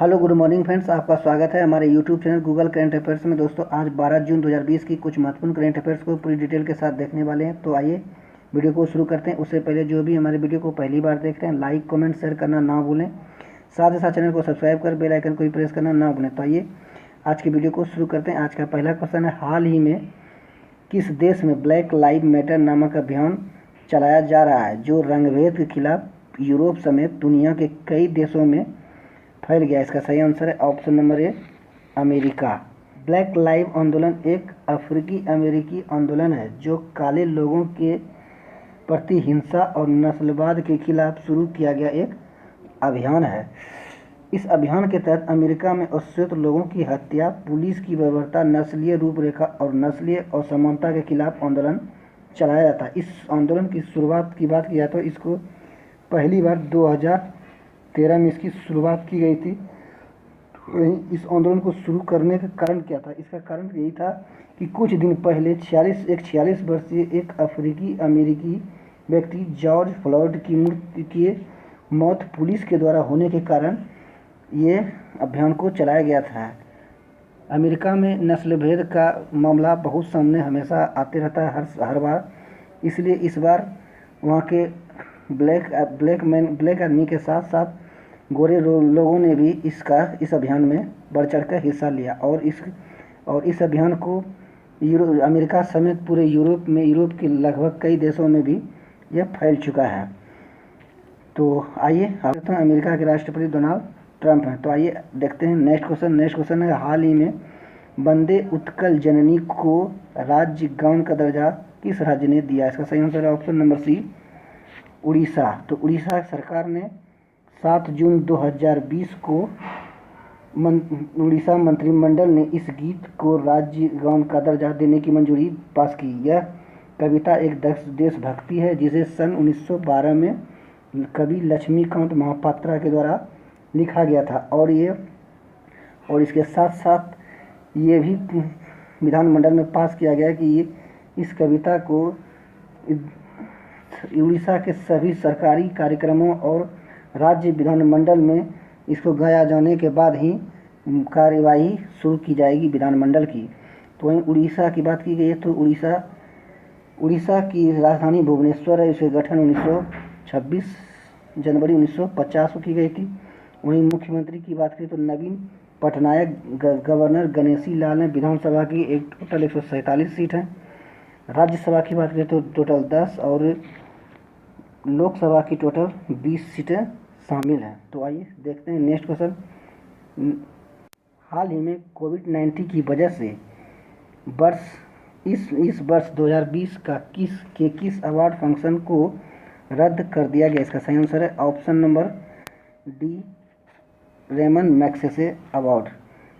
Hello good morning friends, आपका स्वागत है हमारे YouTube channel Google current affairs में। दोस्तों आज 12 जून 2020 की कुछ महत्वपूर्ण करंट अफेयर्स को पूरी डिटेल के साथ देखने वाले हैं। तो आइए वीडियो को शुरू करते हैं। उससे पहले जो भी हमारे वीडियो को पहली बार देख रहे हैं, लाइक कमेंट शेयर करना ना भूलें। साथ ही साथ चैनल को सब्सक्राइब कर बेल आइकन को भी प्रेस करना ना भूलें। तो आइए आज की वीडियो को शुरू करते हैं। आज का पहला क्वेश्चन है, हाल ही में किस देश में ब्लैक लाइव मैटर नामक अभियान चलाया जा रहा है जो रंगभेद के खिलाफ यूरोप समेत दुनिया के कई देशों में फैल गया? इसका सही आंसर है option number A, America. Black live आंदोलन एक अफ्रीकी अमेरिकी आंदोलन है जो काले लोगों के प्रति हिंसा और नस्लवाद के खिलाफ शुरू किया गया एक अभियान है। इस अभियान के तहत अमेरिका में अश्वेत लोगों की हत्या, पुलिस की बर्बरता, नस्लीय रूपरेखा और नस्लीय असमानता के खिलाफ आंदोलन चलाया जाता है। इस आंदोलन की शुरुआत की बात की जाए तो इसको पहली बार 2013 में इसकी शुरुआत की गई थी। इस आंदोलन को शुरू करने का कारण क्या था? इसका कारण यही था कि कुछ दिन पहले 46 वर्षीय एक अफ्रीकी अमेरिकी व्यक्ति जॉर्ज फ्लॉयड की मौत पुलिस के द्वारा होने के कारण ये अभियान को चलाया गया था। अमेरिका में नस्ल भेद का मामला बहुत सामने हमेशा आते रहता है हर बार, इसलिए इस बार वहाँ के ब्लैक आदमी के साथ साथ गोरे लोगों ने भी इस अभियान में बढ़ चढ़ कर हिस्सा लिया और इस अभियान को अमेरिका समेत पूरे यूरोप के लगभग कई देशों में भी यह फैल चुका है। तो आइए अमेरिका के राष्ट्रपति डोनाल्ड ट्रंप हैं। तो आइए देखते हैं नेक्स्ट क्वेश्चन है, हाल ही में वंदे उत्कल जननी को राज्य गान का दर्जा किस राज्य ने दिया? इसका सही आंसर है ऑप्शन नंबर सी, उड़ीसा। तो उड़ीसा सरकार ने 7 जून 2020 को उड़ीसा मंत्रिमंडल ने इस गीत को राज्य गान का दर्जा देने की मंजूरी पास की। यह कविता एक देशभक्ति है जिसे सन 1912 में कवि लक्ष्मीकांत महापात्रा के द्वारा लिखा गया था और इसके साथ साथ ये भी विधानमंडल में पास किया गया कि इस कविता को उड़ीसा के सभी सरकारी कार्यक्रमों और राज्य विधानमंडल में इसको गाया जाने के बाद ही कार्यवाही शुरू की जाएगी विधानमंडल की। तो वहीं उड़ीसा की बात की गई है तो उड़ीसा की राजधानी भुवनेश्वर है। इसके गठन 26 जनवरी 1950 को की गई थी। वहीं मुख्यमंत्री की बात करें तो नवीन पटनायक, गवर्नर गणेशी लाल हैं। विधानसभा की एक टोटल 147 सीट हैं। राज्यसभा की बात करें तो टोटल 10 और लोकसभा की टोटल 20 सीटें शामिल हैं। तो आइए देखते हैं नेक्स्ट क्वेश्चन, हाल ही में कोविड-19 की वजह से इस वर्ष 2020 का किस अवार्ड फंक्शन को रद्द कर दिया गया? इसका सही आंसर है option number D, Ramon Magsaysay award.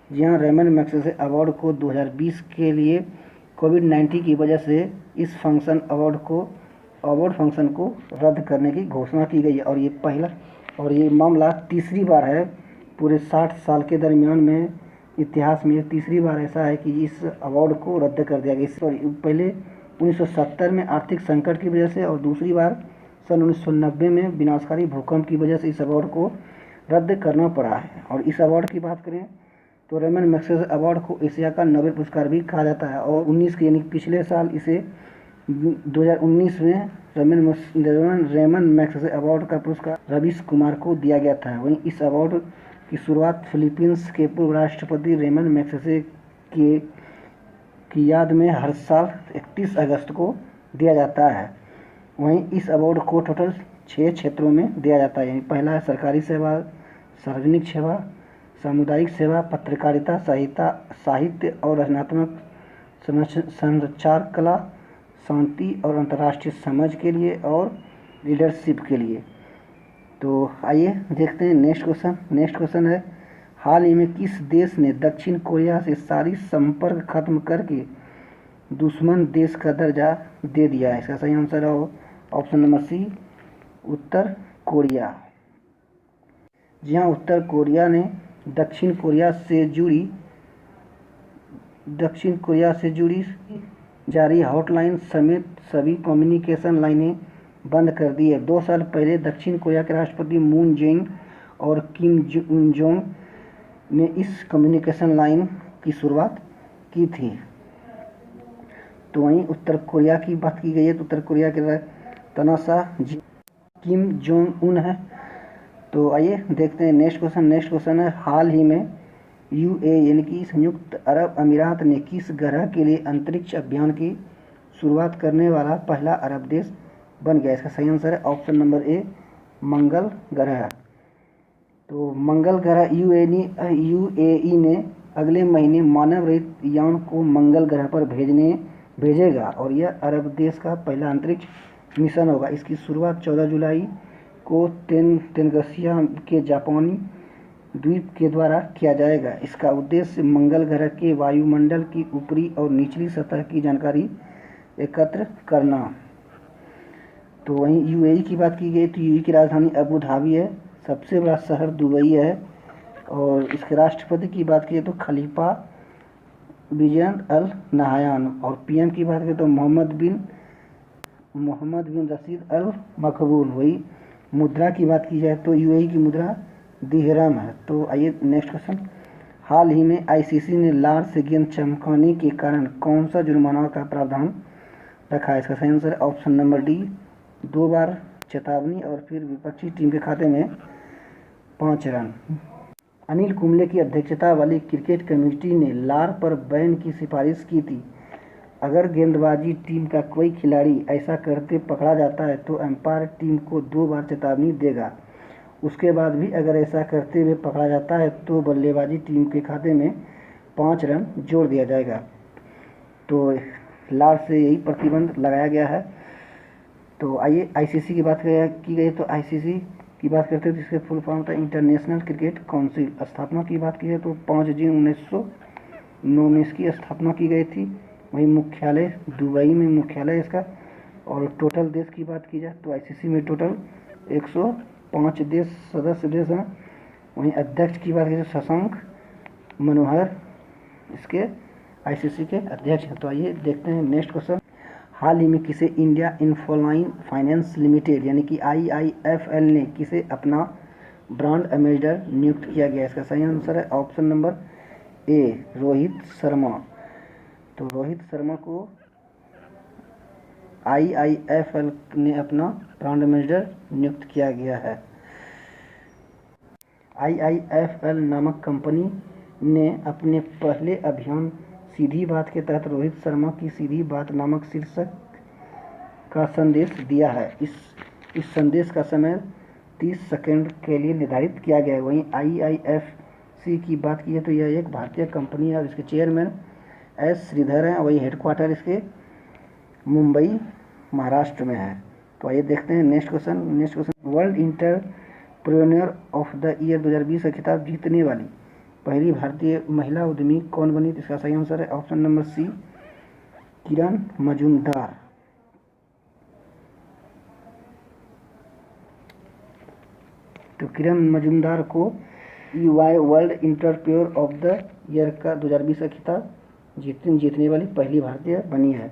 जी हाँ, रेमन मैग्सेसे अवार्ड को 2020 के लिए कोविड-19 की वजह से इस अवार्ड फंक्शन को रद्द करने की घोषणा की गई है और ये मामला तीसरी बार है पूरे 60 साल के दरमियान में, इतिहास में तीसरी बार ऐसा है कि इस अवार्ड को रद्द कर दिया गया। पहले 1970 में आर्थिक संकट की वजह से और दूसरी बार सन 1990 में विनाशकारी भूकंप की वजह से इस अवार्ड को रद्द करना पड़ा है। और इस अवार्ड की बात करें तो रेमन मैग्सेसे अवार्ड को एशिया का नोबेल पुरस्कार भी कहा जाता है और 19 के यानी पिछले साल इसे 2019 में रेमन मैग्सेसे अवार्ड का पुरस्कार रवीश कुमार को दिया गया था। वहीं इस अवार्ड की शुरुआत फिलीपींस के पूर्व राष्ट्रपति रेमन मैग्सेसे की याद में हर साल 31 अगस्त को दिया जाता है। वहीं इस अवार्ड को टोटल 6 क्षेत्रों में दिया जाता है। यानी पहला है सरकारी सेवा, सार्वजनिक सेवा, सामुदायिक सेवा, पत्रकारिता, साहित्य और रचनात्मक संचार कला, शांति और अंतर्राष्ट्रीय समझ के लिए और लीडरशिप के लिए। तो आइए देखते हैं नेक्स्ट क्वेश्चन है, हाल ही में किस देश ने दक्षिण कोरिया से सारी संपर्क खत्म करके दुश्मन देश का दर्जा दे दिया है? इसका सही आंसर है ऑप्शन नंबर सी, उत्तर कोरिया। जी हाँ, उत्तर कोरिया ने दक्षिण कोरिया से जुड़ी जारी हॉटलाइन समेत सभी कम्युनिकेशन लाइनें बंद कर दी है। 2 साल पहले दक्षिण कोरिया के राष्ट्रपति मून जेइन और किम जोंग ने इस कम्युनिकेशन लाइन की शुरुआत की थी। तो वहीं उत्तर कोरिया की बात की गई है तो उत्तर कोरिया के तानाशाह किम जोंग उन है। तो आइए देखते हैं नेक्स्ट क्वेश्चन है हाल ही में यूए यानी कि संयुक्त अरब अमीरात ने किस ग्रह के लिए अंतरिक्ष अभियान की शुरुआत करने वाला पहला अरब देश बन गया। इसका सही आंसर है ऑप्शन नंबर ए मंगल ग्रह। तो मंगल ग्रह यूएई ने अगले महीने मानव रहित यान को मंगल ग्रह पर भेजेगा और यह अरब देश का पहला अंतरिक्ष मिशन होगा। इसकी शुरुआत 14 जुलाई को तेनगसिया के जापानी द्वीप के द्वारा किया जाएगा। इसका उद्देश्य मंगल ग्रह के वायुमंडल की ऊपरी और निचली सतह की जानकारी एकत्र करना। तो वहीं यूएई की बात की गई तो यूएई की राजधानी अबू धाबी है, सबसे बड़ा शहर दुबई है और इसके राष्ट्रपति की बात की तो खलीफा बिन अल नहायान और पीएम की बात करें तो मोहम्मद बिन रशीद अल मकबूल। वही मुद्रा की बात की जाए तो यूएई की मुद्रा दिहरम है। तो आइए नेक्स्ट क्वेश्चन, हाल ही में आईसीसी ने लार से गेंद चमकाने के कारण कौन सा जुर्माना का प्रावधान रखा है। इसका सही आंसर ऑप्शन नंबर डी 2 बार चेतावनी और फिर विपक्षी टीम के खाते में 5 रन। अनिल कुंबले की अध्यक्षता वाली क्रिकेट कमेटी ने लार पर बैन की सिफारिश की थी। अगर गेंदबाजी टीम का कोई खिलाड़ी ऐसा करते पकड़ा जाता है तो एम्पायर टीम को 2 बार चेतावनी देगा। उसके बाद भी अगर ऐसा करते हुए पकड़ा जाता है तो बल्लेबाजी टीम के खाते में 5 रन जोड़ दिया जाएगा। तो लार से यही प्रतिबंध लगाया गया है। तो आइए आईसीसी की बात की गई तो आईसीसी की बात करते हैं तो इसके फुल फॉर्म था इंटरनेशनल क्रिकेट काउंसिल। स्थापना की बात की है तो 5 जून 1909 में इसकी स्थापना की गई थी। वहीं मुख्यालय दुबई में मुख्यालय इसका। और टोटल देश की बात की जाए तो आईसीसी में टोटल 105 देश सदस्य देश हैं। वहीं अध्यक्ष की बात की जाए शशांक मनोहर इसके आईसीसी के अध्यक्ष हैं। तो आइए देखते हैं नेक्स्ट क्वेश्चन, हाल ही में किसे इंडिया इन्फोलाइन फाइनेंस लिमिटेड यानी कि आईआईएफएल ने किसे अपना ब्रांड एम्बेसडर नियुक्त किया गया। इसका सही आंसर है option number A Rohit Sharma. तो रोहित शर्मा को आईआईएफएल ने अपना ब्रांड एम्बेसडर नियुक्त किया गया है। आईआईएफएल नामक कंपनी ने अपने पहले अभियान सीधी बात के तहत रोहित शर्मा की सीधी बात नामक शीर्षक का संदेश दिया है। इस संदेश का समय 30 सेकंड के लिए निर्धारित किया गया है। वहीं आईआईएफसी की बात की है तो यह एक भारतीय कंपनी है और इसके चेयरमैन एस श्रीधर हैं। वही हेडक्वार्टर इसके मुंबई महाराष्ट्र में है। तो आइए देखते हैं next question, world entrepreneur of the year 2020 का खिताब जीतने वाली पहली भारतीय महिला उद्यमी कौन बनी। इसका सही आंसर है ऑप्शन नंबर सी किरण मजूमदार। तो किरण मजूमदार को EY world entrepreneur of the year का 2020 का खिताब जीतने वाली पहली भारतीय बनी है।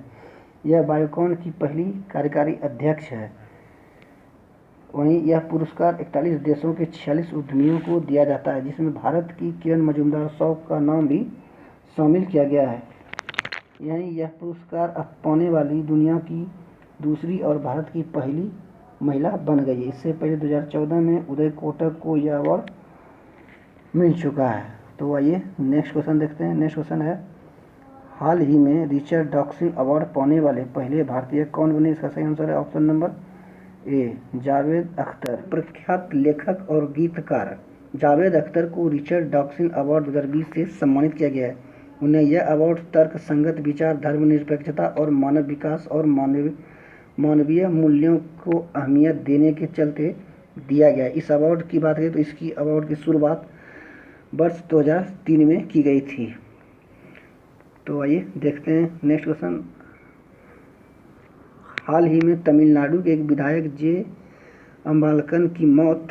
यह बायोकॉन की पहली कार्यकारी अध्यक्ष है। वहीं यह पुरस्कार 41 देशों के 46 उद्यमियों को दिया जाता है जिसमें भारत की किरण मजूमदार 100 का नाम भी शामिल किया गया है। यह पुरस्कार अब पाने वाली दुनिया की दूसरी और भारत की पहली महिला बन गई है। इससे पहले 2014 में उदय कोटक को यह अवार्ड मिल चुका है। तो आइए नेक्स्ट क्वेश्चन देखते हैं। नेक्स्ट क्वेश्चन है, हाल ही में रिचर्ड डॉक्सिंग अवार्ड पाने वाले पहले भारतीय कौन बने। इसका सही आंसर है option number A Javed Akhtar. प्रख्यात लेखक और गीतकार जावेद अख्तर को रिचर्ड डॉक्सिंग अवार्ड 2020 से सम्मानित किया गया है। उन्हें यह अवार्ड तर्क संगत विचार, धर्मनिरपेक्षता और मानव विकास और मानवीय मूल्यों को अहमियत देने के चलते दिया गया है। इस अवार्ड की बात करें तो इसकी अवार्ड की शुरुआत वर्ष 2003 में की गई थी। तो आइए देखते हैं नेक्स्ट क्वेश्चन, हाल ही में तमिलनाडु के एक विधायक जे अम्बालकन की मौत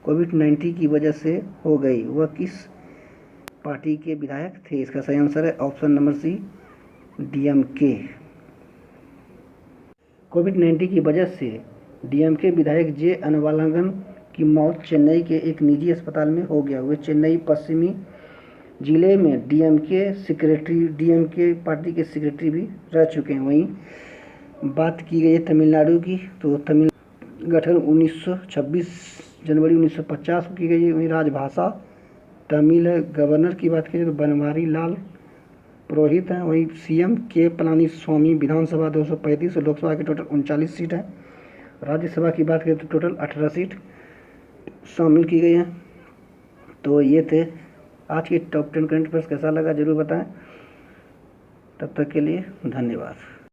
कोविड-19 की वजह से हो गई। वह किस पार्टी के विधायक थे। इसका सही आंसर है ऑप्शन नंबर सी डीएमके। कोविड-19 की वजह से डीएमके विधायक जे अम्बालकन की मौत चेन्नई के एक निजी अस्पताल में हो गया। वे चेन्नई पश्चिमी जिले में डीएमके पार्टी के सेक्रेटरी भी रह चुके हैं। वहीं बात की गई है तमिलनाडु की, तो तमिल गठन 26 जनवरी 1950 को की गई है। वहीं राजभाषा तमिल है। गवर्नर की बात करें तो बनवारी लाल पुरोहित हैं। वहीं सीएम के पलानी स्वामी। विधानसभा 235 और लोकसभा की टोटल 39 सीट है। राज्यसभा की बात करें तो टोटल 18 सीट शामिल की गई हैं। तो ये थे आज के टॉप 10 करंट अफेयर्स। कैसा लगा जरूर बताएं। तब तक के लिए धन्यवाद।